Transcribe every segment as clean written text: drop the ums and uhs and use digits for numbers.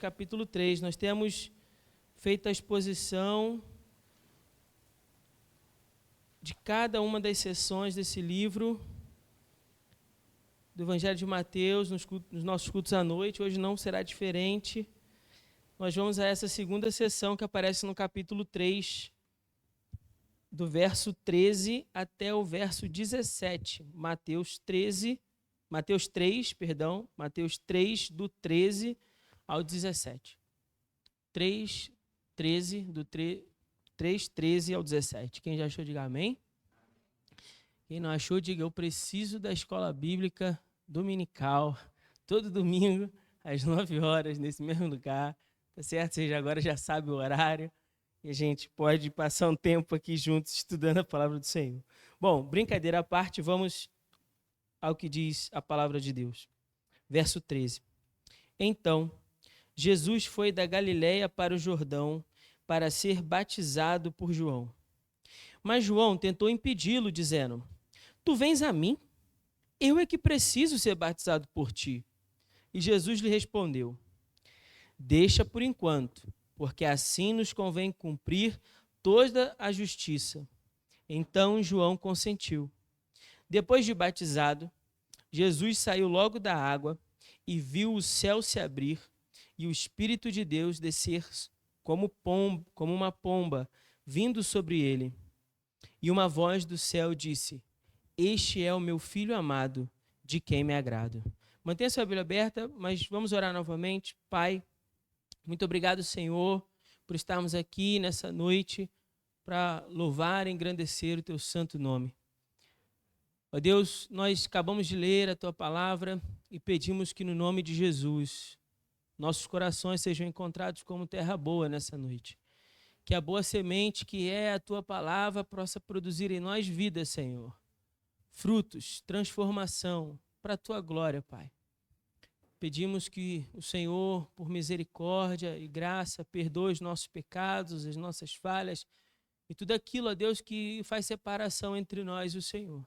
capítulo 3. Nós temos feito a exposição de cada uma das sessões desse livro do Evangelho de Mateus nos nossos cultos à noite. Hoje não será diferente. Nós vamos a essa segunda sessão que aparece no capítulo 3, do verso 13 até o verso 17. Mateus 3, do 13 ao 17. 13 ao 17. Quem já achou, diga amém. Quem não achou, diga: eu preciso da escola bíblica dominical, todo domingo, às 9 horas, nesse mesmo lugar. Tá certo? Você agora já sabe o horário. E a gente pode passar um tempo aqui juntos estudando a palavra do Senhor. Bom, brincadeira à parte, vamos ao que diz a palavra de Deus. Verso 13. Então, Jesus foi da Galiléia para o Jordão para ser batizado por João. Mas João tentou impedi-lo, dizendo: Tu vens a mim? Eu é que preciso ser batizado por ti. E Jesus lhe respondeu: Deixa por enquanto, porque assim nos convém cumprir toda a justiça. Então João consentiu. Depois de batizado, Jesus saiu logo da água e viu o céu se abrir e o Espírito de Deus descer como uma pomba, vindo sobre ele. E uma voz do céu disse: Este é o meu Filho amado, de quem me agrado. Mantenha sua Bíblia aberta, mas vamos orar novamente. Pai, muito obrigado, Senhor, por estarmos aqui nessa noite para louvar e engrandecer o Teu santo nome. Ó Deus, nós acabamos de ler a Tua palavra e pedimos que no nome de Jesus nossos corações sejam encontrados como terra boa nessa noite. Que a boa semente que é a Tua palavra possa produzir em nós vida, Senhor. Frutos, transformação para a Tua glória, Pai. Pedimos que o Senhor, por misericórdia e graça, perdoe os nossos pecados, as nossas falhas e tudo aquilo, ó Deus, que faz separação entre nós e o Senhor.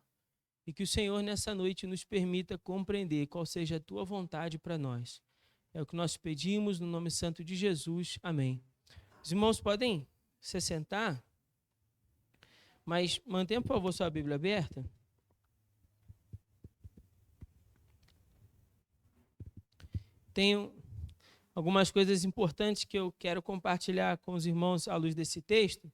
E que o Senhor, nessa noite, nos permita compreender qual seja a Tua vontade para nós. É o que nós pedimos no nome santo de Jesus. Amém. Os irmãos podem se sentar, mas mantenha, por favor, sua Bíblia aberta. Tenho algumas coisas importantes que eu quero compartilhar com os irmãos à luz desse texto,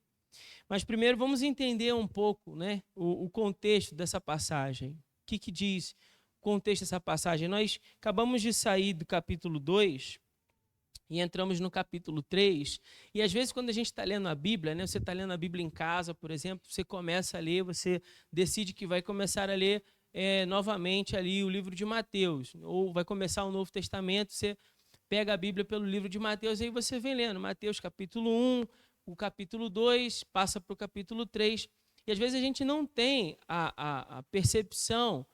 mas primeiro vamos entender um pouco, né, o contexto dessa passagem. O que diz o contexto dessa passagem? Nós acabamos de sair do capítulo 2 e entramos no capítulo 3, e às vezes quando a gente está lendo a Bíblia, né, você está lendo a Bíblia em casa, por exemplo, você começa a ler, você decide que vai começar a ler novamente ali o livro de Mateus, ou vai começar o Novo Testamento, você pega a Bíblia pelo livro de Mateus e aí você vem lendo Mateus capítulo 1, o capítulo 2, passa para o capítulo 3, e às vezes a gente não tem a percepção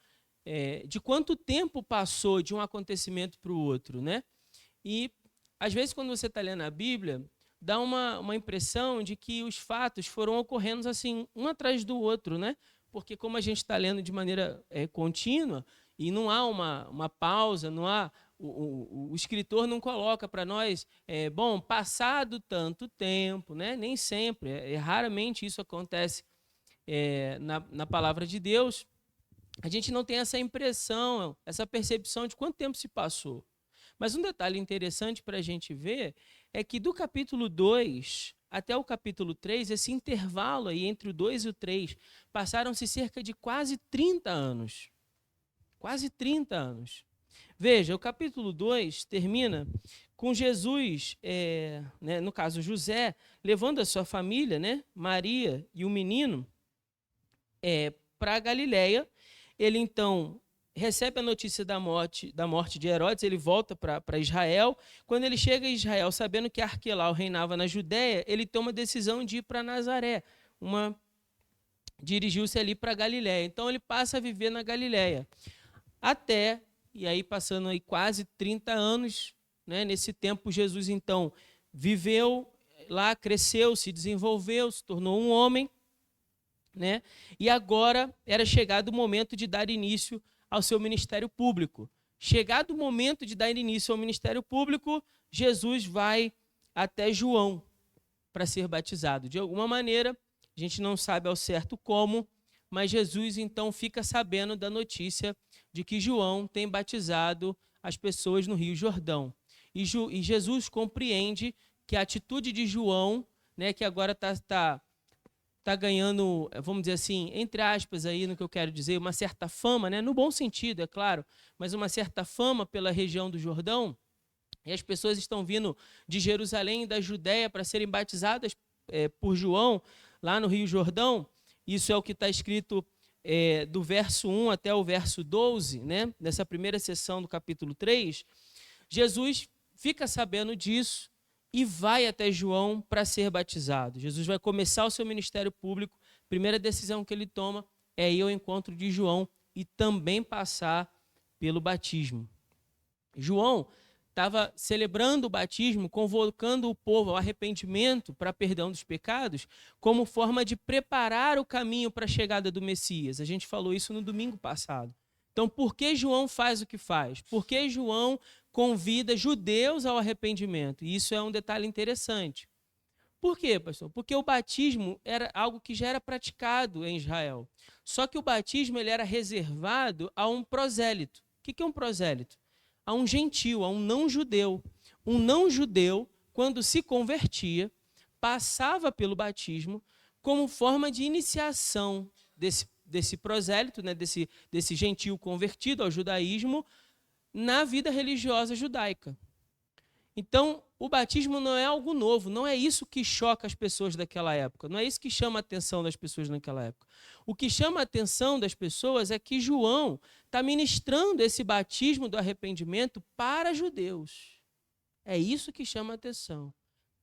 de quanto tempo passou de um acontecimento para o outro, né? E às vezes quando você está lendo a Bíblia, dá uma impressão de que os fatos foram ocorrendo assim, um atrás do outro, né? Porque como a gente está lendo de maneira contínua, e não há uma pausa, não há, o escritor não coloca para nós, passado tanto tempo, né? Nem sempre, raramente isso acontece na palavra de Deus. A gente não tem essa impressão, essa percepção de quanto tempo se passou. Mas um detalhe interessante para a gente ver é que do capítulo 2 até o capítulo 3, esse intervalo aí entre o 2 e o 3, passaram-se cerca de quase 30 anos. Quase 30 anos. Veja, o capítulo 2 termina com Jesus, no caso José, levando a sua família, né, Maria e o menino, para a Galiléia. Ele então recebe a notícia da morte de Herodes, ele volta para Israel. Quando ele chega em Israel, sabendo que Arquelau reinava na Judéia, ele toma a decisão de ir para Nazaré, dirigiu-se ali para Galiléia. Então ele passa a viver na Galiléia. E aí passando aí quase 30 anos, né, nesse tempo Jesus então viveu lá, cresceu, se desenvolveu, se tornou um homem, né? E agora era chegado o momento de dar início ao seu ministério público. chegado o momento de dar início ao ministério público, Jesus vai até João para ser batizado. De alguma maneira, a gente não sabe ao certo como, mas Jesus então fica sabendo da notícia de que João tem batizado as pessoas no Rio Jordão. E Jesus compreende que a atitude de João, né, que agora está ganhando, vamos dizer assim, entre aspas, aí no que eu quero dizer, uma certa fama, né, no bom sentido, é claro, mas uma certa fama pela região do Jordão, e as pessoas estão vindo de Jerusalém e da Judéia para serem batizadas por João, lá no Rio Jordão. Isso é o que está escrito do verso 1 até o verso 12, né, nessa primeira sessão do capítulo 3. Jesus fica sabendo disso e vai até João para ser batizado. Jesus vai começar o seu ministério público. A primeira decisão que ele toma é ir ao encontro de João e também passar pelo batismo. João estava celebrando o batismo, convocando o povo ao arrependimento para perdão dos pecados, como forma de preparar o caminho para a chegada do Messias. A gente falou isso no domingo passado. Então, por que João faz o que faz? Por que João convida judeus ao arrependimento? E isso é um detalhe interessante. Por quê, pastor? Porque o batismo era algo que já era praticado em Israel. Só que o batismo ele era reservado a um prosélito. O que é um prosélito? A um gentil, a um não-judeu. Um não-judeu, quando se convertia, passava pelo batismo como forma de iniciação desse prosélito, né, desse gentil convertido ao judaísmo, na vida religiosa judaica. Então, o batismo não é algo novo, não é isso que choca as pessoas daquela época, não é isso que chama a atenção das pessoas naquela época. O que chama a atenção das pessoas é que João está ministrando esse batismo do arrependimento para judeus. É isso que chama a atenção.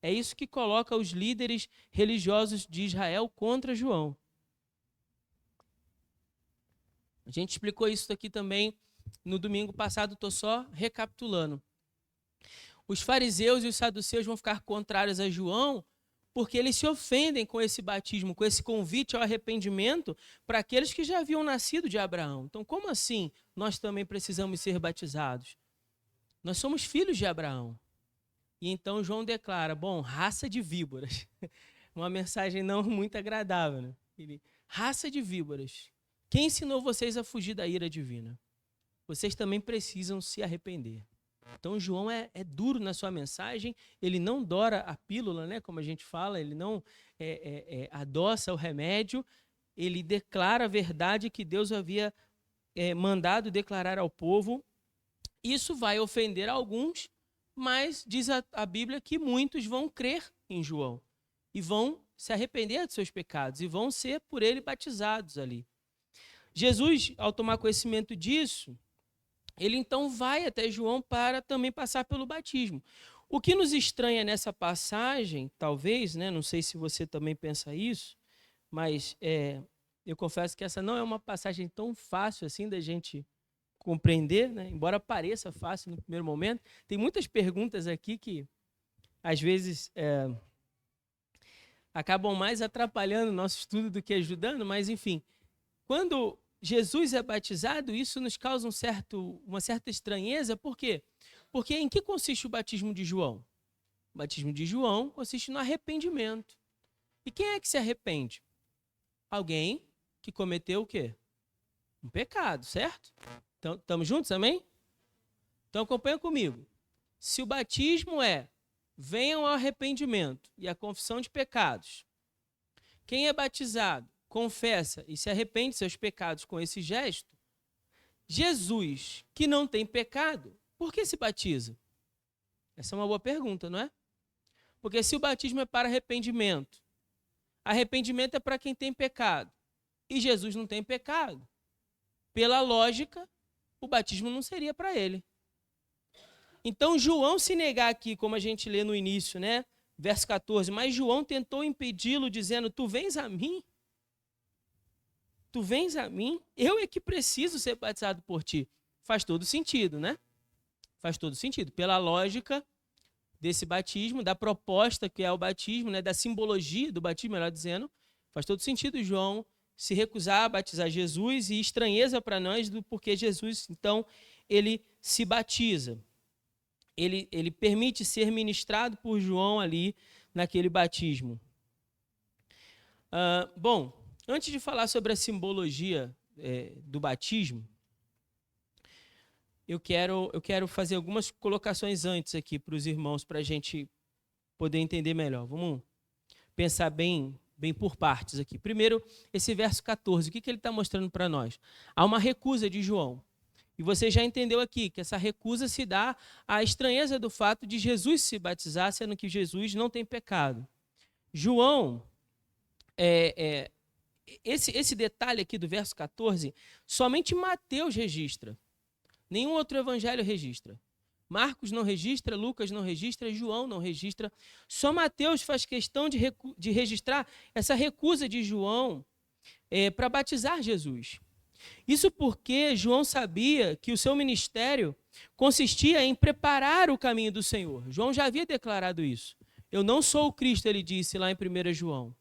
É isso que coloca os líderes religiosos de Israel contra João. A gente explicou isso aqui também no domingo passado, estou só recapitulando. Os fariseus e os saduceus vão ficar contrários a João porque eles se ofendem com esse batismo, com esse convite ao arrependimento para aqueles que já haviam nascido de Abraão. Então, como assim nós também precisamos ser batizados? Nós somos filhos de Abraão. E então João declara, bom, raça de víboras. Uma mensagem não muito agradável, né? Raça de víboras. Quem ensinou vocês a fugir da ira divina? Vocês também precisam se arrepender. Então, João é duro na sua mensagem, ele não dora a pílula, né, como a gente fala, ele não adoça o remédio, ele declara a verdade que Deus havia mandado declarar ao povo. Isso vai ofender alguns, mas diz a Bíblia que muitos vão crer em João e vão se arrepender dos seus pecados e vão ser por ele batizados ali. Jesus, ao tomar conhecimento disso, ele então vai até João para também passar pelo batismo. O que nos estranha nessa passagem, talvez, né, não sei se você também pensa isso, mas eu confesso que essa não é uma passagem tão fácil assim da gente compreender, né, embora pareça fácil no primeiro momento. Tem muitas perguntas aqui que, às vezes, acabam mais atrapalhando o nosso estudo do que ajudando, mas, enfim, quando Jesus é batizado, isso nos causa uma certa estranheza. Por quê? Porque em que consiste o batismo de João? O batismo de João consiste no arrependimento. E quem é que se arrepende? Alguém que cometeu o quê? Um pecado, certo? Então, estamos juntos, amém? Então acompanha comigo. Se o batismo venham ao arrependimento e à confissão de pecados, quem é batizado confessa e se arrepende de seus pecados com esse gesto, Jesus, que não tem pecado, por que se batiza? Essa é uma boa pergunta, não é? Porque se o batismo é para arrependimento é para quem tem pecado, e Jesus não tem pecado, pela lógica, o batismo não seria para ele. Então, João se negar aqui, como a gente lê no início, né? Verso 14, mas João tentou impedi-lo, dizendo, tu vens a mim, eu é que preciso ser batizado por ti. Faz todo sentido, né? Faz todo sentido. Pela lógica desse batismo, da proposta que é o batismo, né? Da simbologia do batismo, melhor dizendo, faz todo sentido João se recusar a batizar Jesus e estranheza para nós do porquê Jesus, então, ele se batiza. Ele permite ser ministrado por João ali naquele batismo. Bom, antes de falar sobre a simbologia do batismo, eu quero fazer algumas colocações antes aqui para os irmãos, para a gente poder entender melhor. Vamos pensar bem por partes aqui. Primeiro, esse verso 14, o que ele está mostrando para nós? Há uma recusa de João. E você já entendeu aqui que essa recusa se dá à estranheza do fato de Jesus se batizar, sendo que Jesus não tem pecado. João, esse detalhe aqui do verso 14, somente Mateus registra. Nenhum outro evangelho registra. Marcos não registra, Lucas não registra, João não registra. Só Mateus faz questão de registrar essa recusa de João para batizar Jesus. Isso porque João sabia que o seu ministério consistia em preparar o caminho do Senhor. João já havia declarado isso. Eu não sou o Cristo, ele disse lá em 1 João.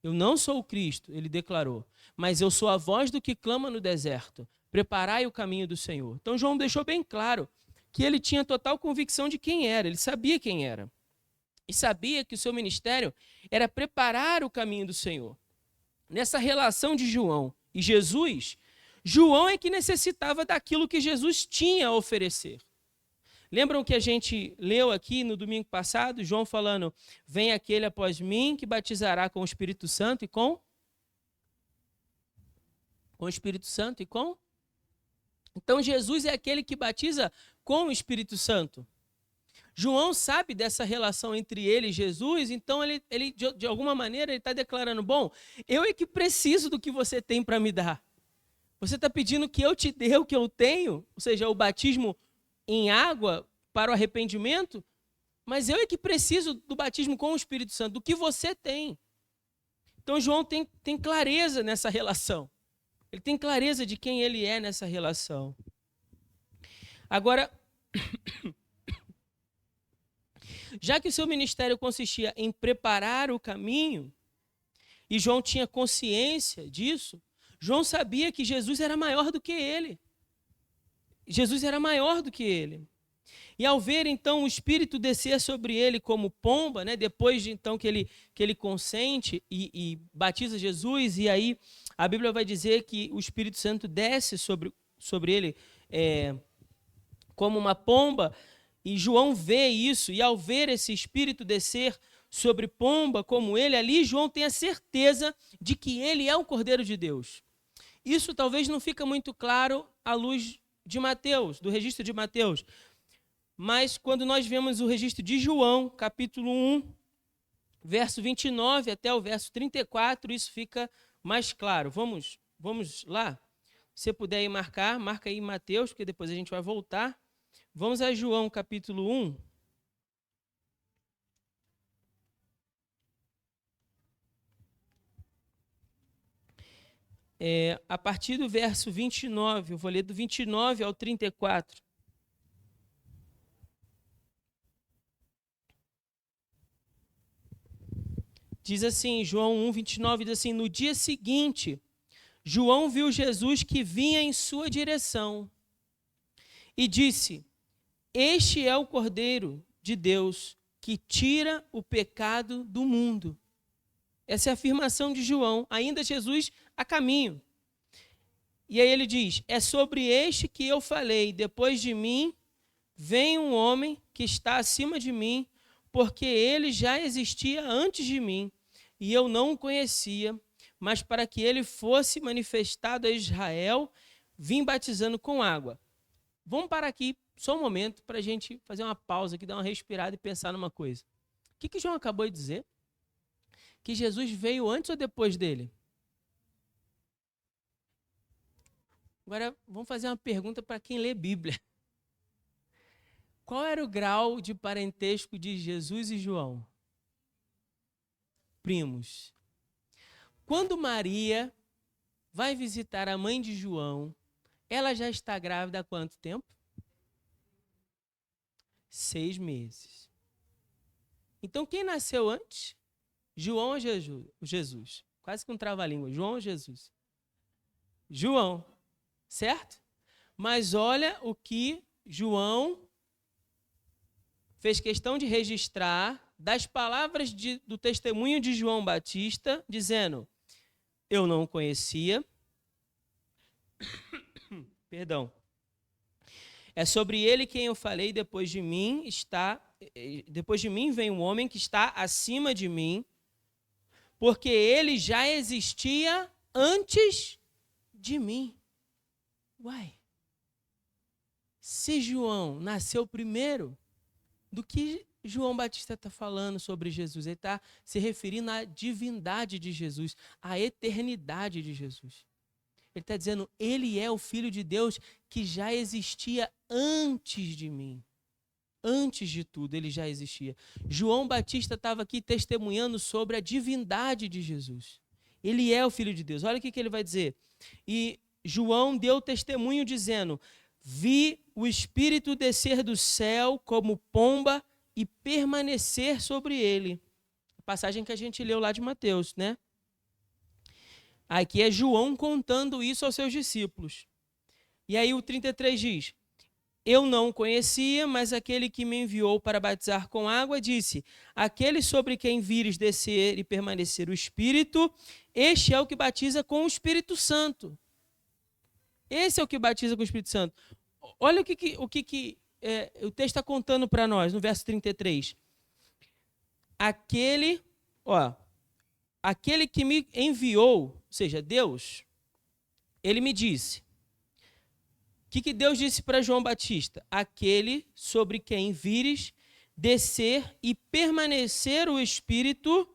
Eu não sou o Cristo, ele declarou, mas eu sou a voz do que clama no deserto. Preparai o caminho do Senhor. Então João deixou bem claro que ele tinha total convicção de quem era, ele sabia quem era. E sabia que o seu ministério era preparar o caminho do Senhor. Nessa relação de João e Jesus, João é que necessitava daquilo que Jesus tinha a oferecer. Lembram que a gente leu aqui no domingo passado, João falando, vem aquele após mim que batizará com o Espírito Santo e com o Espírito Santo e com? Então Jesus é aquele que batiza com o Espírito Santo. João sabe dessa relação entre ele e Jesus, então ele de alguma maneira ele está declarando, bom, eu é que preciso do que você tem para me dar. Você está pedindo que eu te dê o que eu tenho, ou seja, o batismo em água para o arrependimento, mas eu é que preciso do batismo com o Espírito Santo, do que você tem. Então João tem clareza nessa relação. Ele tem clareza de quem ele é nessa relação. Agora, já que o seu ministério consistia em preparar o caminho, e João tinha consciência disso, João sabia que Jesus era maior do que ele. Jesus era maior do que ele. E ao ver, então, o Espírito descer sobre ele como pomba, né, depois de então que ele consente e batiza Jesus, e aí a Bíblia vai dizer que o Espírito Santo desce sobre ele como uma pomba, e João vê isso, e ao ver esse Espírito descer sobre pomba como ele, ali João tem a certeza de que ele é o Cordeiro de Deus. Isso talvez não fica muito claro à luz de Mateus, do registro de Mateus, mas quando nós vemos o registro de João, capítulo 1, verso 29 até o verso 34, isso fica mais claro. Vamos lá? Se você puder ir marca aí Mateus, porque depois a gente vai voltar. Vamos a João, capítulo 1. A partir do verso 29, eu vou ler do 29 ao 34. Diz assim, João 1, 29, diz assim, no dia seguinte, João viu Jesus que vinha em sua direção e disse, este é o Cordeiro de Deus que tira o pecado do mundo. Essa é a afirmação de João, ainda Jesus a caminho. E aí ele diz, é sobre este que eu falei, depois de mim vem um homem que está acima de mim, porque ele já existia antes de mim, e eu não o conhecia, mas para que ele fosse manifestado a Israel, vim batizando com água. Vamos parar aqui só um momento para a gente fazer uma pausa aqui, dar uma respirada e pensar numa coisa. O que João acabou de dizer? Que Jesus veio antes ou depois dele? Agora, vamos fazer uma pergunta para quem lê Bíblia. Qual era o grau de parentesco de Jesus e João? Primos. Quando Maria vai visitar a mãe de João, ela já está grávida há quanto tempo? 6 meses. Então, quem nasceu antes? João ou Jesus? Quase que um trava-língua. João ou Jesus? João, certo? Mas olha o que João fez questão de registrar das palavras do testemunho de João Batista, dizendo: eu não o conhecia. Perdão. É sobre ele quem eu falei, depois de mim vem um homem que está acima de mim, porque ele já existia antes de mim. Uai, se João nasceu primeiro, do que João Batista está falando sobre Jesus? Ele está se referindo à divindade de Jesus, à eternidade de Jesus. Ele está dizendo, ele é o Filho de Deus que já existia antes de mim. Antes de tudo, ele já existia. João Batista estava aqui testemunhando sobre a divindade de Jesus. Ele é o Filho de Deus. Olha o que ele vai dizer. E João deu testemunho dizendo: vi o Espírito descer do céu como pomba e permanecer sobre ele. A passagem que a gente leu lá de Mateus, né? Aqui é João contando isso aos seus discípulos. E aí o 33 diz: eu não o conhecia, mas aquele que me enviou para batizar com água disse: aquele sobre quem vires descer e permanecer o Espírito, este é o que batiza com o Espírito Santo. Esse é o que batiza com o Espírito Santo. Olha o que o texto está contando para nós, no verso 33. Aquele que me enviou, ou seja, Deus, ele me disse. O que Deus disse para João Batista? Aquele sobre quem vires descer e permanecer o Espírito,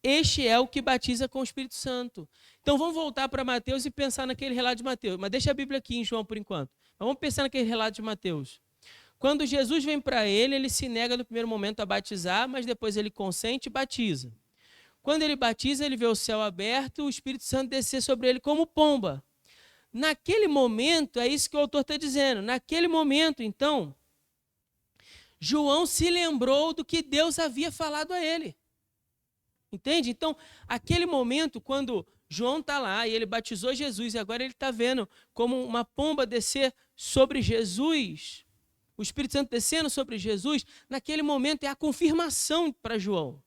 este é o que batiza com o Espírito Santo. Então vamos voltar para Mateus e pensar naquele relato de Mateus. Mas deixa a Bíblia aqui em João por enquanto. Mas vamos pensar naquele relato de Mateus. Quando Jesus vem para ele se nega no primeiro momento a batizar, mas depois ele consente e batiza. Quando ele batiza, ele vê o céu aberto, o Espírito Santo descer sobre ele como pomba. Naquele momento, é isso que o autor está dizendo, naquele momento, então, João se lembrou do que Deus havia falado a ele. Entende? Então, aquele momento, quando João está lá e ele batizou Jesus, e agora ele está vendo como uma pomba descer sobre Jesus, o Espírito Santo descendo sobre Jesus, naquele momento é a confirmação para João.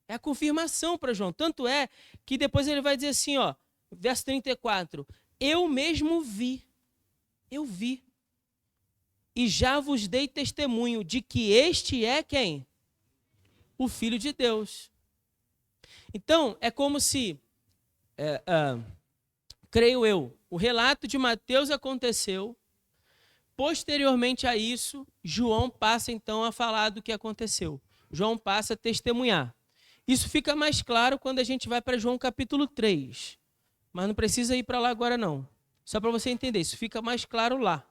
É a confirmação para João. Tanto é que depois ele vai dizer assim, verso 34, eu mesmo vi, eu vi, e já vos dei testemunho de que este é quem? O Filho de Deus. Então, é como se, creio eu, o relato de Mateus aconteceu, posteriormente a isso, João passa então a falar do que aconteceu. João passa a testemunhar. Isso fica mais claro quando a gente vai para João capítulo 3. Mas não precisa ir para lá agora não. Só para você entender, isso fica mais claro lá.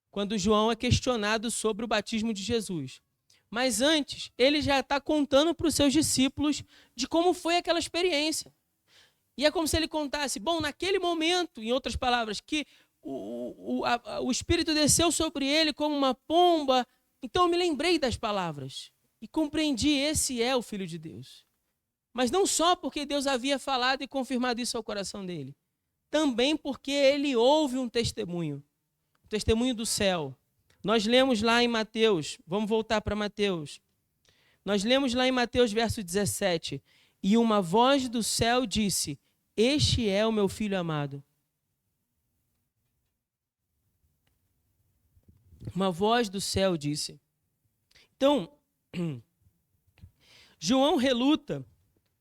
Quando João é questionado sobre o batismo de Jesus. Mas antes, ele já está contando para os seus discípulos de como foi aquela experiência. E é como se ele contasse, bom, naquele momento, em outras palavras, que o Espírito desceu sobre ele como uma pomba. Então eu me lembrei das palavras. E compreendi, esse é o Filho de Deus. Mas não só porque Deus havia falado e confirmado isso ao coração dele. Também porque ele ouve um testemunho do céu. Nós lemos lá em Mateus, vamos voltar para Mateus. Nós lemos lá em Mateus, verso 17. E uma voz do céu disse: este é o meu Filho amado. Uma voz do céu disse. Então, João reluta,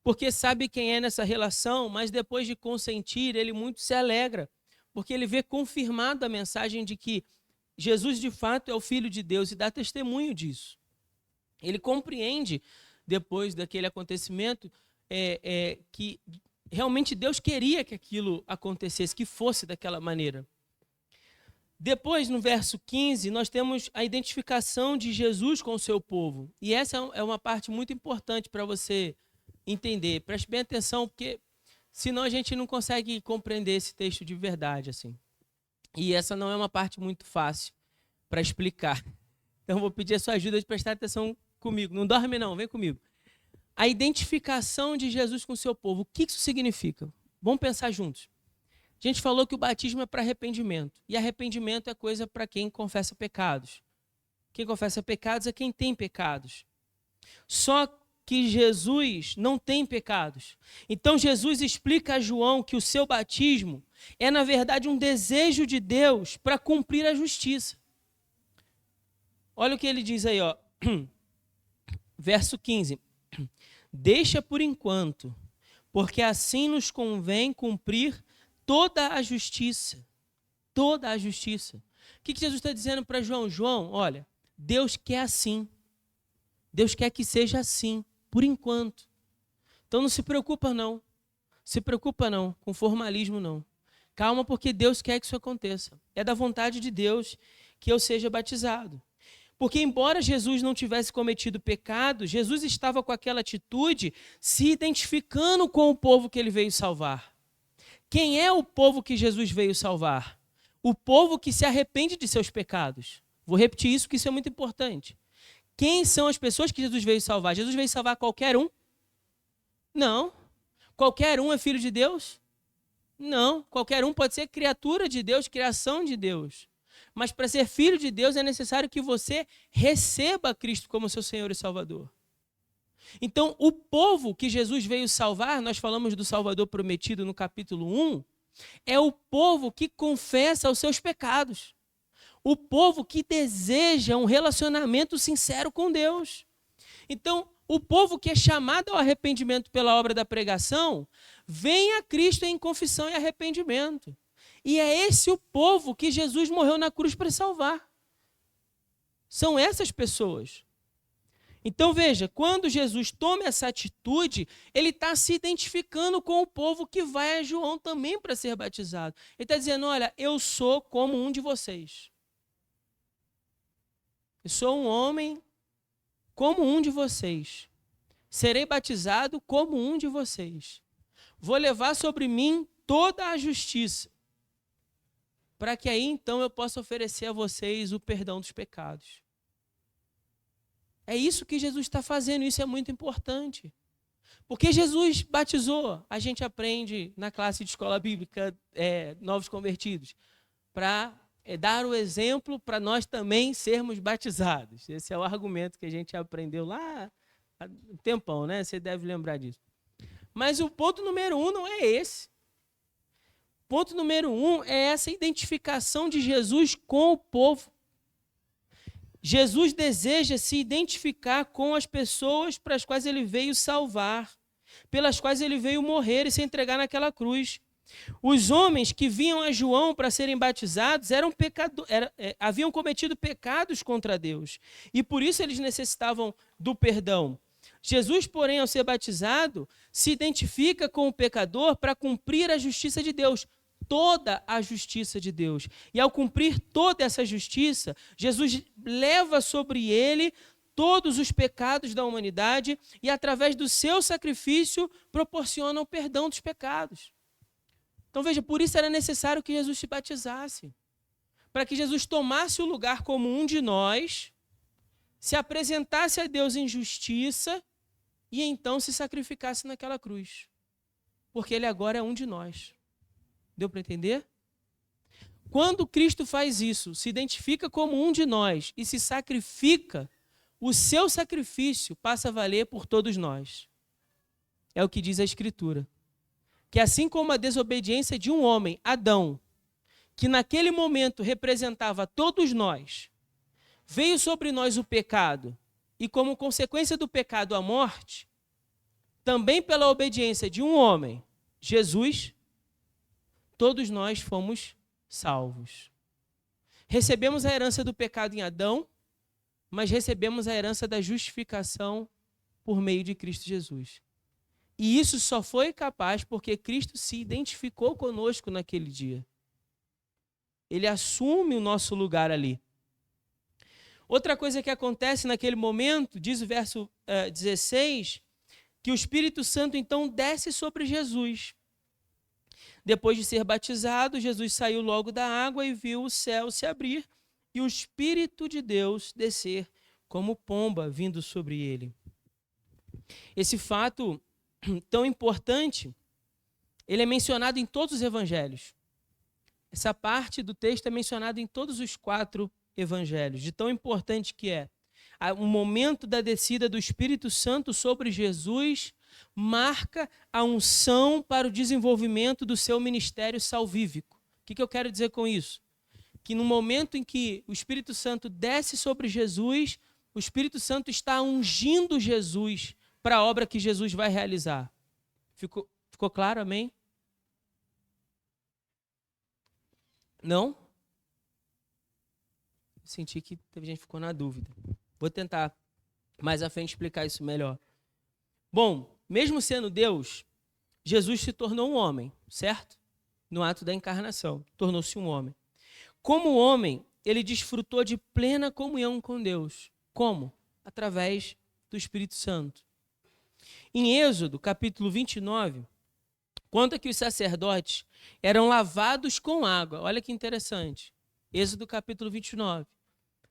porque sabe quem é nessa relação, mas depois de consentir, ele muito se alegra, porque ele vê confirmada a mensagem de que Jesus de fato é o Filho de Deus e dá testemunho disso. Ele compreende, depois daquele acontecimento, que realmente Deus queria que aquilo acontecesse, que fosse daquela maneira. Depois, no verso 15, nós temos a identificação de Jesus com o seu povo. E essa é uma parte muito importante para você entender. Preste bem atenção, porque senão a gente não consegue compreender esse texto de verdade, assim. E essa não é uma parte muito fácil para explicar. Então, eu vou pedir a sua ajuda de prestar atenção comigo. Não dorme não, vem comigo. A identificação de Jesus com o seu povo. O que isso significa? Vamos pensar juntos. A gente falou que o batismo é para arrependimento. E arrependimento é coisa para quem confessa pecados. Quem confessa pecados é quem tem pecados. Só que Jesus não tem pecados. Então Jesus explica a João que o seu batismo é, na verdade, um desejo de Deus para cumprir a justiça. Olha o que ele diz aí, ó. Verso 15. Deixa por enquanto, porque assim nos convém cumprir toda a justiça. Toda a justiça. O que Jesus está dizendo para João? João, olha, Deus quer assim. Deus quer que seja assim, por enquanto. Então não se preocupa não. Se preocupa não, com formalismo não. Calma, porque Deus quer que isso aconteça. É da vontade de Deus que eu seja batizado. Porque embora Jesus não tivesse cometido pecado, Jesus estava com aquela atitude se identificando com o povo que ele veio salvar. Quem é o povo que Jesus veio salvar? O povo que se arrepende de seus pecados. Vou repetir isso, porque isso é muito importante. Quem são as pessoas que Jesus veio salvar? Jesus veio salvar qualquer um? Não. Qualquer um é filho de Deus? Não. Qualquer um pode ser criatura de Deus, criação de Deus. Mas para ser filho de Deus é necessário que você receba Cristo como seu Senhor e Salvador. Então, o povo que Jesus veio salvar, nós falamos do Salvador prometido no capítulo 1, é o povo que confessa os seus pecados. O povo que deseja um relacionamento sincero com Deus. Então, o povo que é chamado ao arrependimento pela obra da pregação, vem a Cristo em confissão e arrependimento. E é esse o povo que Jesus morreu na cruz para salvar. São essas pessoas. Então veja, quando Jesus toma essa atitude, ele está se identificando com o povo que vai a João também para ser batizado. Ele está dizendo, olha, eu sou como um de vocês. Eu sou um homem como um de vocês. Serei batizado como um de vocês. Vou levar sobre mim toda a justiça, para que aí então eu possa oferecer a vocês o perdão dos pecados. É isso que Jesus está fazendo, isso é muito importante. Porque Jesus batizou, a gente aprende na classe de escola bíblica, novos convertidos, para dar o exemplo para nós também sermos batizados. Esse é o argumento que a gente aprendeu lá há um tempão, né? Você deve lembrar disso. Mas o ponto número 1 não é esse. Ponto número 1 é essa identificação de Jesus com o povo. Jesus deseja se identificar com as pessoas para as quais ele veio salvar, pelas quais ele veio morrer e se entregar naquela cruz. Os homens que vinham a João para serem batizados haviam cometido pecados contra Deus e por isso eles necessitavam do perdão. Jesus, porém, ao ser batizado, se identifica com o pecador para cumprir a justiça de Deus, toda a justiça de Deus. E ao cumprir toda essa justiça, Jesus leva sobre ele todos os pecados da humanidade e, através do seu sacrifício, proporciona o perdão dos pecados. Então, veja, por isso era necessário que Jesus se batizasse, para que Jesus tomasse o lugar como um de nós, se apresentasse a Deus em justiça e então se sacrificasse naquela cruz, porque ele agora é um de nós. Deu para entender? Quando Cristo faz isso, se identifica como um de nós e se sacrifica, o seu sacrifício passa a valer por todos nós. É o que diz a Escritura. Que assim como a desobediência de um homem, Adão, que naquele momento representava todos nós, veio sobre nós o pecado e como consequência do pecado a morte, também pela obediência de um homem, Jesus, todos nós fomos salvos. Recebemos a herança do pecado em Adão, mas recebemos a herança da justificação por meio de Cristo Jesus. E isso só foi capaz porque Cristo se identificou conosco naquele dia. Ele assume o nosso lugar ali. Outra coisa que acontece naquele momento, diz o verso 16, que o Espírito Santo então desce sobre Jesus. Depois de ser batizado, Jesus saiu logo da água e viu o céu se abrir e o Espírito de Deus descer como pomba vindo sobre ele. Esse fato tão importante, ele é mencionado em todos os evangelhos. Essa parte do texto é mencionada em todos os 4 evangelhos, de tão importante que é. O momento da descida do Espírito Santo sobre Jesus marca a unção para o desenvolvimento do seu ministério salvífico. O que eu quero dizer com isso? Que no momento em que o Espírito Santo desce sobre Jesus, o Espírito Santo está ungindo Jesus para a obra que Jesus vai realizar. Ficou claro, amém? Não? Senti que teve gente que ficou na dúvida. Vou tentar mais à frente explicar isso melhor. Bom, mesmo sendo Deus, Jesus se tornou um homem, certo? No ato da encarnação, tornou-se um homem. Como homem, ele desfrutou de plena comunhão com Deus. Como? Através do Espírito Santo. Em Êxodo, capítulo 29, conta que os sacerdotes eram lavados com água. Olha que interessante. Êxodo, capítulo 29.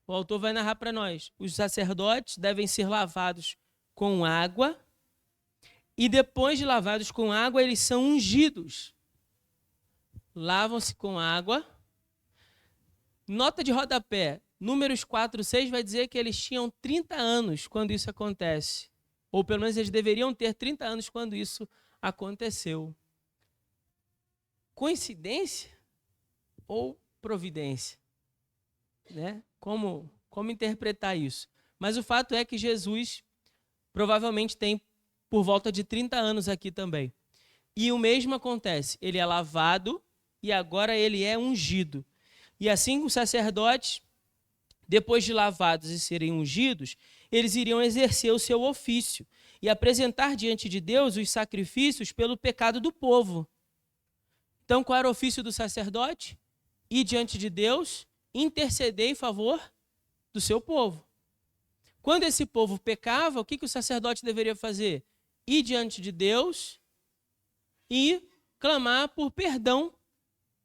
O autor vai narrar para nós. Os sacerdotes devem ser lavados com água e depois de lavados com água, eles são ungidos. Lavam-se com água. Nota de rodapé, Números 4, 6 vai dizer que eles tinham 30 anos quando isso acontece. Ou pelo menos eles deveriam ter 30 anos quando isso aconteceu. Coincidência ou providência? Né? Como interpretar isso? Mas o fato é que Jesus provavelmente tem por volta de 30 anos aqui também. E o mesmo acontece, ele é lavado e agora ele é ungido. E assim os sacerdotes, depois de lavados e serem ungidos, eles iriam exercer o seu ofício e apresentar diante de Deus os sacrifícios pelo pecado do povo. Então, qual era o ofício do sacerdote? Ir diante de Deus, interceder em favor do seu povo. Quando esse povo pecava, o que o sacerdote deveria fazer? Ir diante de Deus e clamar por perdão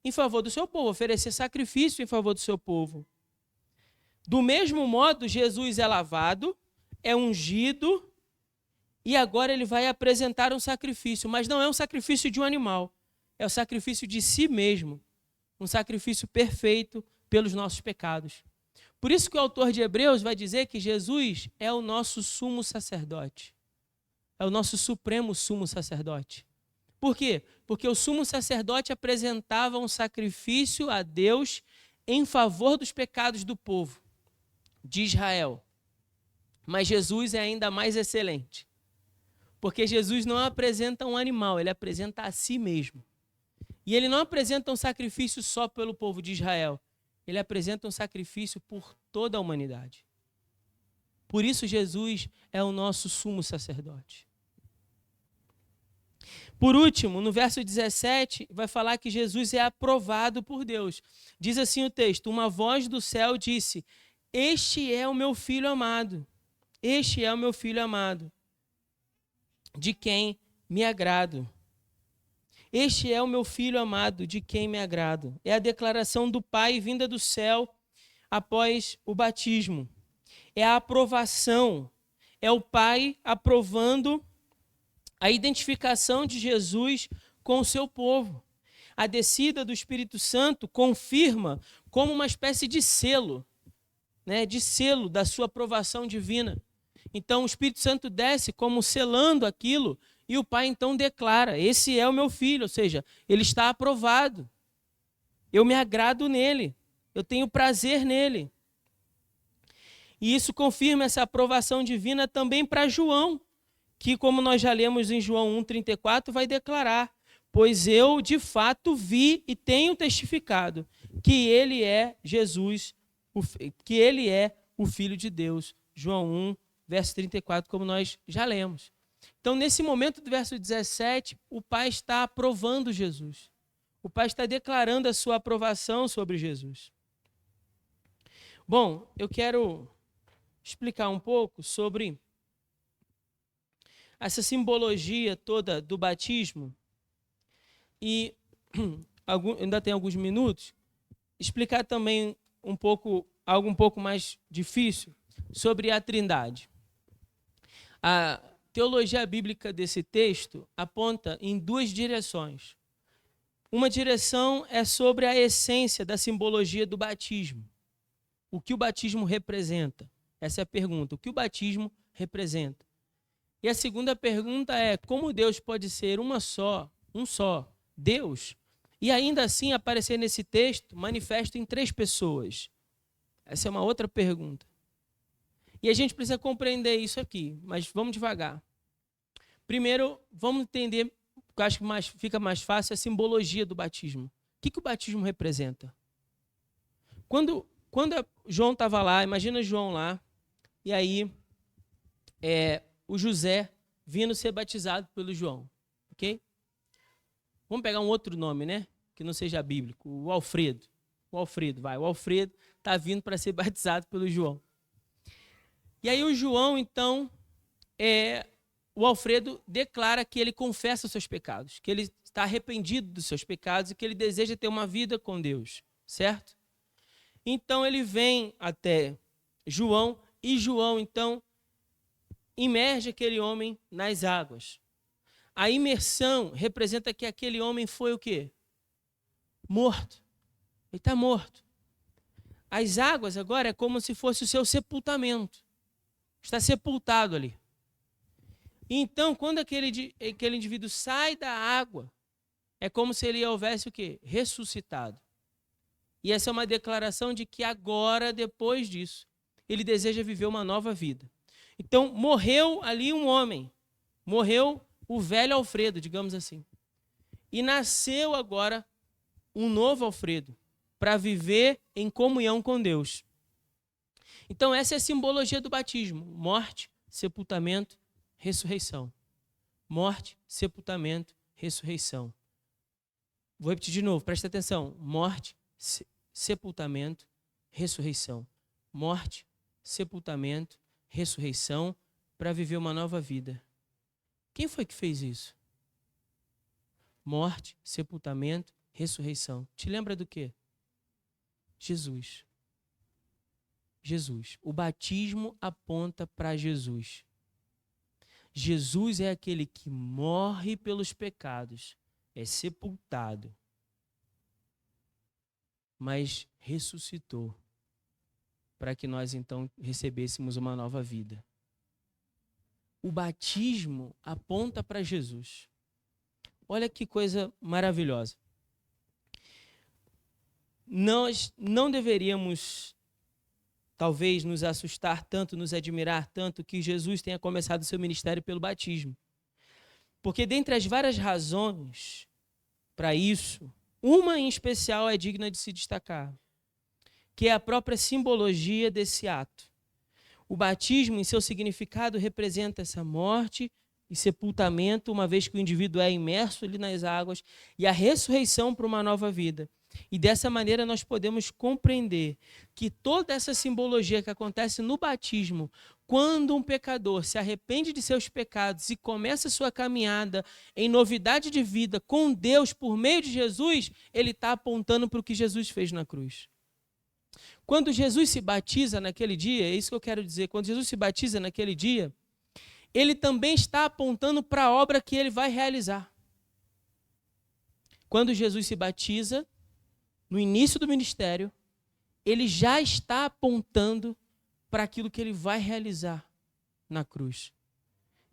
em favor do seu povo, oferecer sacrifício em favor do seu povo. Do mesmo modo, Jesus é lavado, é ungido e agora ele vai apresentar um sacrifício, mas não é um sacrifício de um animal, é o sacrifício de si mesmo, um sacrifício perfeito pelos nossos pecados. Por isso que o autor de Hebreus vai dizer que Jesus é o nosso sumo sacerdote, é o nosso supremo sumo sacerdote. Por quê? Porque o sumo sacerdote apresentava um sacrifício a Deus em favor dos pecados do povo de Israel. Mas Jesus é ainda mais excelente. Porque Jesus não apresenta um animal, ele apresenta a si mesmo. E ele não apresenta um sacrifício só pelo povo de Israel. Ele apresenta um sacrifício por toda a humanidade. Por isso Jesus é o nosso sumo sacerdote. Por último, no verso 17, vai falar que Jesus é aprovado por Deus. Diz assim o texto: uma voz do céu disse: este é o meu filho amado, este é o meu filho amado, de quem me agrado. Este é o meu filho amado, de quem me agrado. É a declaração do Pai vinda do céu após o batismo. É a aprovação, é o Pai aprovando a identificação de Jesus com o seu povo. A descida do Espírito Santo confirma como uma espécie de selo, né, de selo da sua aprovação divina. Então o Espírito Santo desce como selando aquilo e o Pai então declara: esse é o meu filho, ou seja, ele está aprovado. Eu me agrado nele, eu tenho prazer nele. E isso confirma essa aprovação divina também para João, que, como nós já lemos em João 1,34, vai declarar: pois eu, de fato, vi e tenho testificado que ele é Jesus, que ele é o Filho de Deus. João 1, verso 34, como nós já lemos. Então, nesse momento do verso 17, o Pai está aprovando Jesus. O Pai está declarando a sua aprovação sobre Jesus. Bom, eu quero explicar um pouco sobre essa simbologia toda do batismo e ainda tem alguns minutos, explicar também algo um pouco mais difícil sobre a Trindade. A teologia bíblica desse texto aponta em duas direções. Uma direção é sobre a essência da simbologia do batismo. O que o batismo representa? Essa é a pergunta. O que o batismo representa? E a segunda pergunta é: como Deus pode ser um só Deus e ainda assim aparecer nesse texto manifesto em 3 pessoas? Essa é uma outra pergunta. E a gente precisa compreender isso aqui, mas vamos devagar. Primeiro, vamos entender, eu acho que fica mais fácil, a simbologia do batismo. O que o batismo representa? Quando João estava lá, imagina João lá, e aí o José vindo ser batizado pelo João, ok? Vamos pegar um outro nome, né? Que não seja bíblico, o Alfredo. O Alfredo está vindo para ser batizado pelo João. E aí o João, então, o Alfredo declara que ele confessa os seus pecados, que ele está arrependido dos seus pecados e que ele deseja ter uma vida com Deus, certo? Então ele vem até João e João, então, imerge aquele homem nas águas. A imersão representa que aquele homem foi o quê? Morto. Ele está morto. As águas agora é como se fosse o seu sepultamento. Está sepultado ali. Então, quando aquele indivíduo sai da água, é como se ele houvesse o quê? Ressuscitado. E essa é uma declaração de que agora, depois disso, ele deseja viver uma nova vida. Então, morreu ali um homem. Morreu o velho Alfredo, digamos assim. E nasceu agora um novo Alfredo, para viver em comunhão com Deus. Então, essa é a simbologia do batismo: morte, sepultamento, ressurreição. Morte, sepultamento, ressurreição. Vou repetir de novo, presta atenção. Morte, sepultamento, ressurreição. Morte, sepultamento, ressurreição, para viver uma nova vida. Quem foi que fez isso? Morte, sepultamento, ressurreição. Te lembra do quê? Jesus. Jesus. O batismo aponta para Jesus. Jesus é aquele que morre pelos pecados, é sepultado, mas ressuscitou para que nós então recebêssemos uma nova vida. O batismo aponta para Jesus. Olha que coisa maravilhosa. Nós não deveríamos, talvez, nos assustar tanto, nos admirar tanto que Jesus tenha começado o seu ministério pelo batismo. Porque dentre as várias razões para isso, uma em especial é digna de se destacar, que é a própria simbologia desse ato. O batismo, em seu significado, representa essa morte e sepultamento, uma vez que o indivíduo é imerso ali nas águas, e a ressurreição para uma nova vida. E dessa maneira nós podemos compreender que toda essa simbologia que acontece no batismo, quando um pecador se arrepende de seus pecados e começa a sua caminhada em novidade de vida com Deus por meio de Jesus, ele está apontando para o que Jesus fez na cruz. Quando Jesus se batiza naquele dia, é isso que eu quero dizer, quando Jesus se batiza naquele dia, ele também está apontando para a obra que ele vai realizar. Quando Jesus se batiza, no início do ministério, ele já está apontando para aquilo que ele vai realizar na cruz.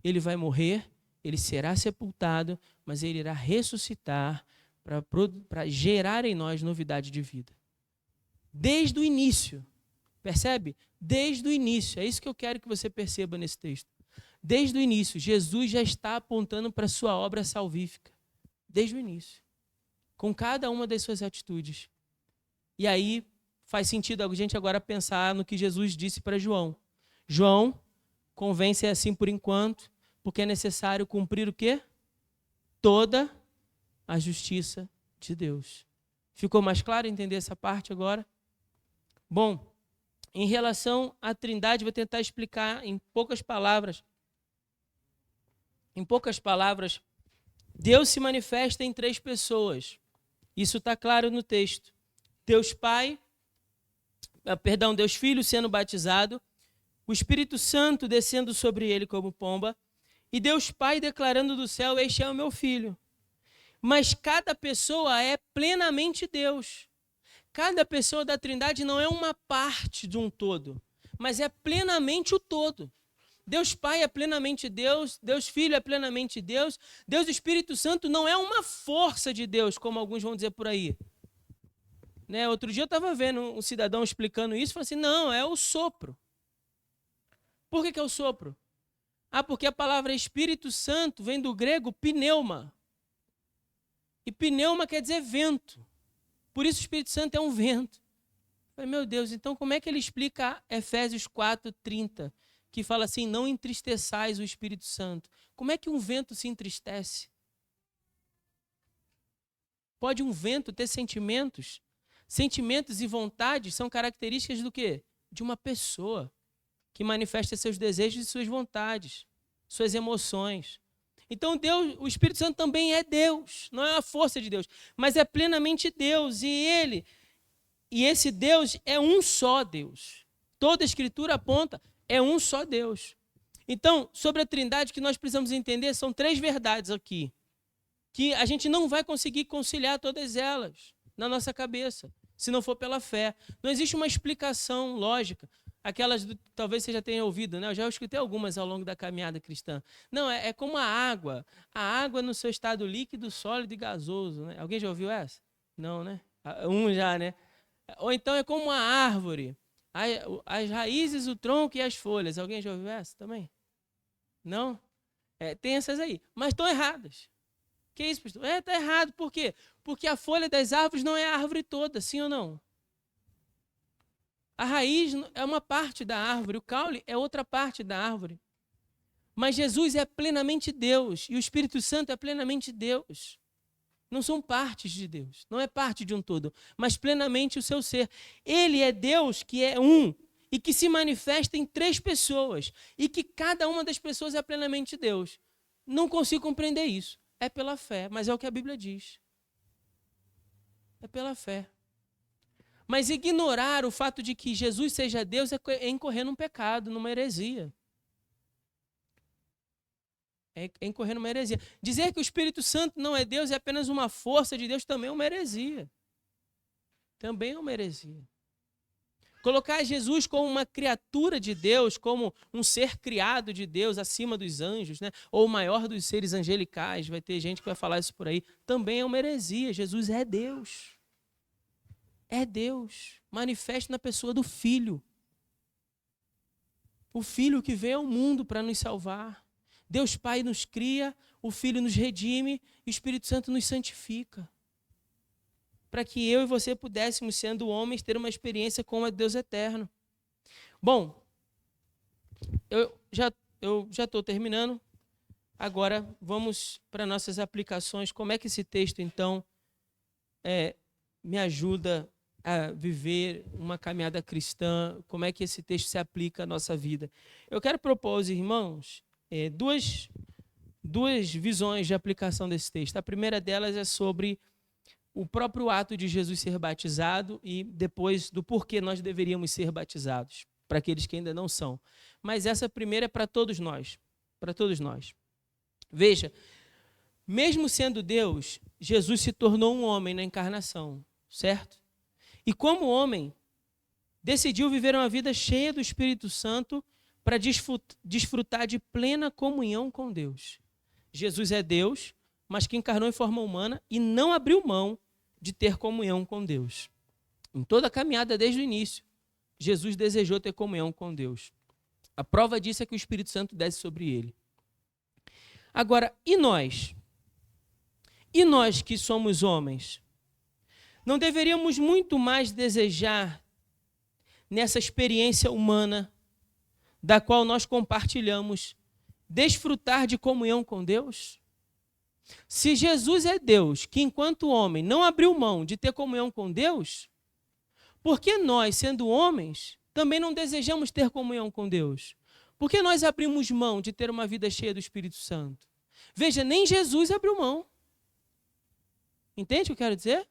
Ele vai morrer, ele será sepultado, mas ele irá ressuscitar para gerar em nós novidade de vida. Desde o início, percebe? Desde o início, é isso que eu quero que você perceba nesse texto. Desde o início, Jesus já está apontando para a sua obra salvífica. Desde o início. Com cada uma das suas atitudes. E aí faz sentido a gente agora pensar no que Jesus disse para João. João, convém ser assim por enquanto, porque é necessário cumprir o quê? Toda a justiça de Deus. Ficou mais claro entender essa parte agora? Bom, em relação à Trindade, vou tentar explicar em poucas palavras. Em poucas palavras, Deus se manifesta em 3 pessoas. Isso está claro no texto. Deus Filho sendo batizado, o Espírito Santo descendo sobre ele como pomba, e Deus Pai declarando do céu: este é o meu Filho. Mas cada pessoa é plenamente Deus. Cada pessoa da Trindade não é uma parte de um todo, mas é plenamente o todo. Deus Pai é plenamente Deus, Deus Filho é plenamente Deus, Deus Espírito Santo não é uma força de Deus, como alguns vão dizer por aí. Né? Outro dia eu estava vendo um cidadão explicando isso e falou assim, não, é o sopro. Por que é o sopro? Porque a palavra Espírito Santo vem do grego pneuma. E pneuma quer dizer vento. Por isso o Espírito Santo é um vento. Eu falei, meu Deus, então como é que ele explica Efésios 4:30, que fala assim, não entristeçais o Espírito Santo? Como é que um vento se entristece? Pode um vento ter sentimentos? Sentimentos e vontades são características do quê? De uma pessoa que manifesta seus desejos e suas vontades, suas emoções. Então Deus, o Espírito Santo também é Deus, não é a força de Deus, mas é plenamente Deus, e esse Deus é um só Deus. Toda a Escritura aponta, é um só Deus. Então, sobre a Trindade, o que nós precisamos entender são 3 verdades aqui, que a gente não vai conseguir conciliar todas elas na nossa cabeça, se não for pela fé. Não existe uma explicação lógica. Aquelas, talvez você já tenha ouvido, né? Eu já escutei algumas ao longo da caminhada cristã. Não, é como a água no seu estado líquido, sólido e gasoso. Né? Alguém já ouviu essa? Não, né? Um já, né? Ou então é como a árvore, as raízes, o tronco e as folhas. Alguém já ouviu essa também? Não? Tem essas aí, mas estão erradas. Que isso, pastor? Está errado. Por quê? Porque a folha das árvores não é a árvore toda, sim ou não? A raiz é uma parte da árvore, o caule é outra parte da árvore. Mas Jesus é plenamente Deus e o Espírito Santo é plenamente Deus. Não são partes de Deus, não é parte de um todo, mas plenamente o seu ser. Ele é Deus que é um e que se manifesta em 3 pessoas e que cada uma das pessoas é plenamente Deus. Não consigo compreender isso. É pela fé, mas é o que a Bíblia diz. É pela fé. Mas ignorar o fato de que Jesus seja Deus é incorrer num pecado, numa heresia. É incorrer numa heresia. Dizer que o Espírito Santo não é Deus, é apenas uma força de Deus, também é uma heresia. Também é uma heresia. Colocar Jesus como uma criatura de Deus, como um ser criado de Deus, acima dos anjos, né? Ou o maior dos seres angelicais, vai ter gente que vai falar isso por aí, também é uma heresia. Jesus é Deus. É Deus, manifesto na pessoa do Filho. O Filho que veio ao mundo para nos salvar. Deus Pai nos cria, o Filho nos redime e o Espírito Santo nos santifica. Para que eu e você pudéssemos, sendo homens, ter uma experiência com a Deus eterno. Bom, eu já estou terminando. Agora vamos para nossas aplicações. Como é que esse texto, então, me ajuda a viver uma caminhada cristã? Como é que esse texto se aplica à nossa vida? Eu quero propor aos irmãos duas visões de aplicação desse texto. A primeira delas é sobre o próprio ato de Jesus ser batizado e depois do porquê nós deveríamos ser batizados, para aqueles que ainda não são. Mas essa primeira é para todos nós, para todos nós. Veja, mesmo sendo Deus, Jesus se tornou um homem na encarnação, certo? E como homem, decidiu viver uma vida cheia do Espírito Santo para desfrutar de plena comunhão com Deus. Jesus é Deus, mas que encarnou em forma humana e não abriu mão de ter comunhão com Deus. Em toda a caminhada desde o início, Jesus desejou ter comunhão com Deus. A prova disso é que o Espírito Santo desce sobre ele. Agora, e nós? E nós que somos homens? Não deveríamos muito mais desejar nessa experiência humana da qual nós compartilhamos, desfrutar de comunhão com Deus? Se Jesus é Deus, que enquanto homem não abriu mão de ter comunhão com Deus, por que nós, sendo homens, também não desejamos ter comunhão com Deus? Por que nós abrimos mão de ter uma vida cheia do Espírito Santo? Veja, nem Jesus abriu mão. Entende o que eu quero dizer?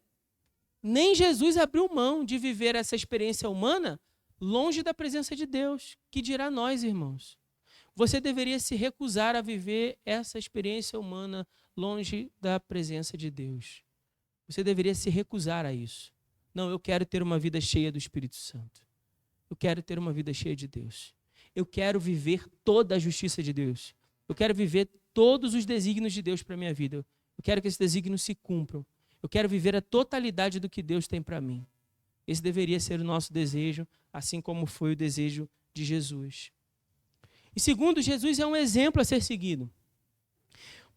Nem Jesus abriu mão de viver essa experiência humana longe da presença de Deus. Que dirá nós, irmãos? você deveria se recusar a viver essa experiência humana longe da presença de Deus. Você deveria se recusar a isso. Não, eu quero ter uma vida cheia do Espírito Santo. Eu quero ter uma vida cheia de Deus. Eu quero viver toda a justiça de Deus. Eu quero viver todos os desígnios de Deus para a minha vida. Eu quero que esses desígnios se cumpram. Eu quero viver a totalidade do que Deus tem para mim. Esse deveria ser o nosso desejo, assim como foi o desejo de Jesus. E segundo, Jesus é um exemplo a ser seguido.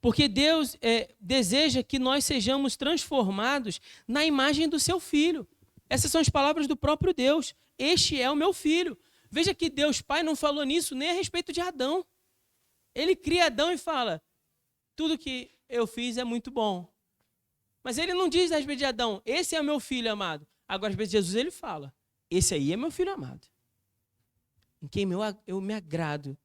Porque Deus deseja que nós sejamos transformados na imagem do seu Filho. Essas são as palavras do próprio Deus. Este é o meu filho. Veja que Deus Pai não falou nisso nem a respeito de Adão. Ele cria Adão e fala, tudo que eu fiz é muito bom. Mas ele não diz a respeito de Adão, esse é o meu filho amado. Agora, a respeito de Jesus, ele fala, esse aí é meu filho amado, em quem eu me agrado.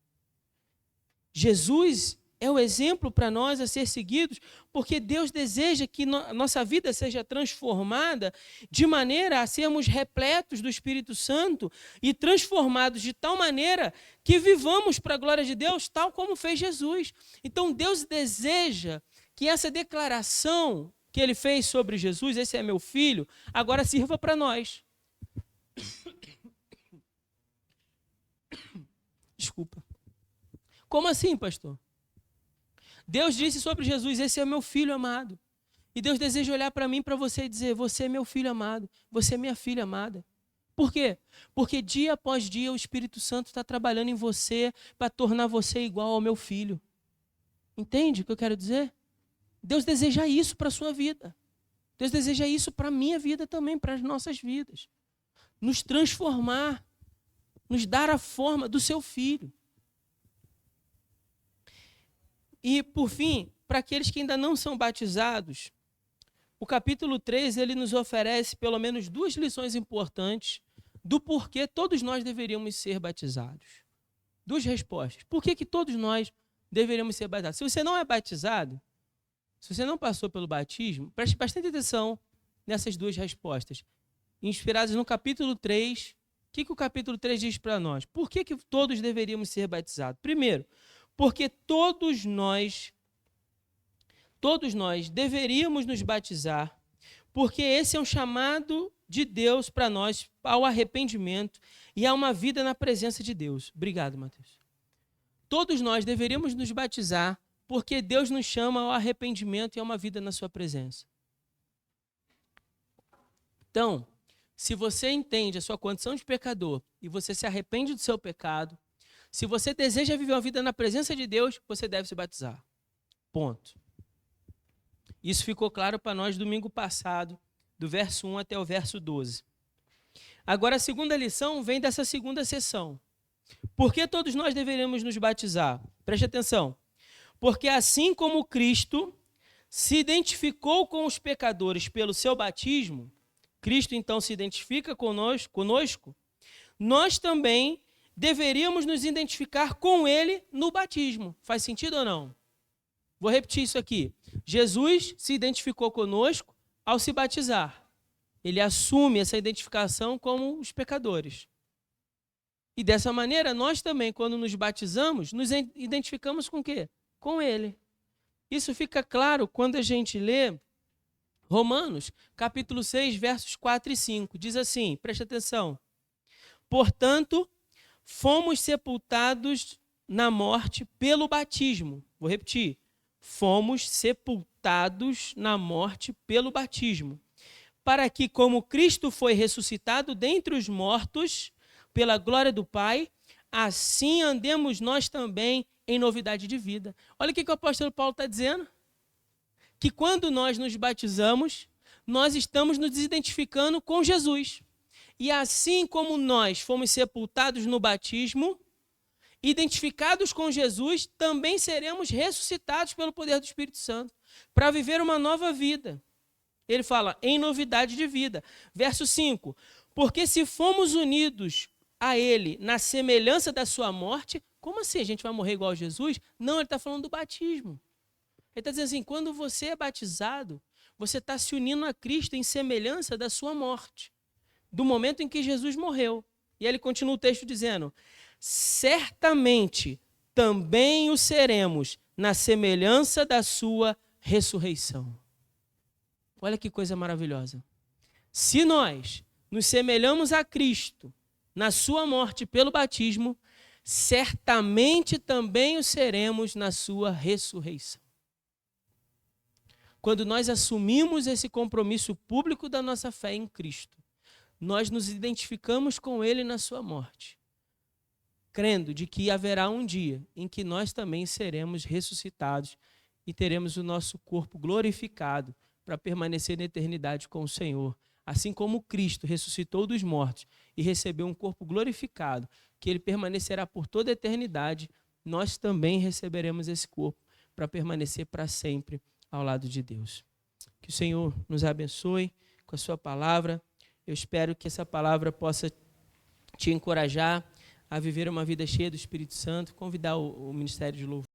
Jesus é o exemplo para nós a ser seguidos, porque Deus deseja que a nossa vida seja transformada de maneira a sermos repletos do Espírito Santo e transformados de tal maneira que vivamos para a glória de Deus, tal como fez Jesus. Então Deus deseja que essa declaração que ele fez sobre Jesus, esse é meu filho, agora sirva para nós. Desculpa. Como assim, pastor? Deus disse sobre Jesus, esse é meu filho amado. E Deus deseja olhar para mim e para você e dizer, você é meu filho amado, você é minha filha amada. Por quê? Porque dia após dia o Espírito Santo está trabalhando em você para tornar você igual ao meu filho. Entende o que eu quero dizer? Deus deseja isso para a sua vida. Deus deseja isso para a minha vida também, para as nossas vidas. Nos transformar, nos dar a forma do seu filho. E, por fim, para aqueles que ainda não são batizados, o capítulo 3 ele nos oferece pelo menos 2 lições importantes do porquê todos nós deveríamos ser batizados. 2 respostas. Por que todos nós deveríamos ser batizados? Se você não é batizado, se você não passou pelo batismo, preste bastante atenção nessas 2 respostas. Inspiradas no capítulo 3, o que o capítulo 3 diz para nós? Por que todos deveríamos ser batizados? Primeiro, porque todos nós deveríamos nos batizar, porque esse é um chamado de Deus para nós ao arrependimento e a uma vida na presença de Deus. Obrigado, Matheus. Todos nós deveríamos nos batizar, porque Deus nos chama ao arrependimento e a uma vida na sua presença. Então, se você entende a sua condição de pecador e você se arrepende do seu pecado, se você deseja viver uma vida na presença de Deus, você deve se batizar. Ponto. Isso ficou claro para nós domingo passado, do verso 1 até o verso 12. Agora, a segunda lição vem dessa segunda sessão. Por que todos nós deveríamos nos batizar? Preste atenção. Porque assim como Cristo se identificou com os pecadores pelo seu batismo, Cristo então se identifica conosco, nós também deveríamos nos identificar com ele no batismo. Faz sentido ou não? Vou repetir isso aqui. Jesus se identificou conosco ao se batizar. Ele assume essa identificação como os pecadores. E dessa maneira, nós também, quando nos batizamos, nos identificamos com o quê? Com ele. Isso fica claro quando a gente lê Romanos, capítulo 6, versos 4 e 5. Diz assim, preste atenção. Portanto, fomos sepultados na morte pelo batismo. Vou repetir. Fomos sepultados na morte pelo batismo, para que, como Cristo foi ressuscitado dentre os mortos, pela glória do Pai, assim andemos nós também em novidade de vida. Olha o que o apóstolo Paulo está dizendo. Que quando nós nos batizamos, nós estamos nos identificando com Jesus. E assim como nós fomos sepultados no batismo, identificados com Jesus, também seremos ressuscitados pelo poder do Espírito Santo, para viver uma nova vida. Ele fala, em novidade de vida. Verso 5, porque se fomos unidos a ele na semelhança da sua morte, como assim a gente vai morrer igual a Jesus? Não, ele está falando do batismo. Ele está dizendo assim, quando você é batizado, você está se unindo a Cristo em semelhança da sua morte, do momento em que Jesus morreu. E ele continua o texto dizendo, certamente também o seremos na semelhança da sua ressurreição. Olha que coisa maravilhosa. Se nós nos semelhamos a Cristo na sua morte pelo batismo, certamente também o seremos na sua ressurreição. Quando nós assumimos esse compromisso público da nossa fé em Cristo, nós nos identificamos com Ele na sua morte, crendo de que haverá um dia em que nós também seremos ressuscitados e teremos o nosso corpo glorificado para permanecer na eternidade com o Senhor. Assim como Cristo ressuscitou dos mortos e recebeu um corpo glorificado, que Ele permanecerá por toda a eternidade, nós também receberemos esse corpo para permanecer para sempre ao lado de Deus. Que o Senhor nos abençoe com a sua palavra. Eu espero que essa palavra possa te encorajar a viver uma vida cheia do Espírito Santo, convidar o Ministério de Louvor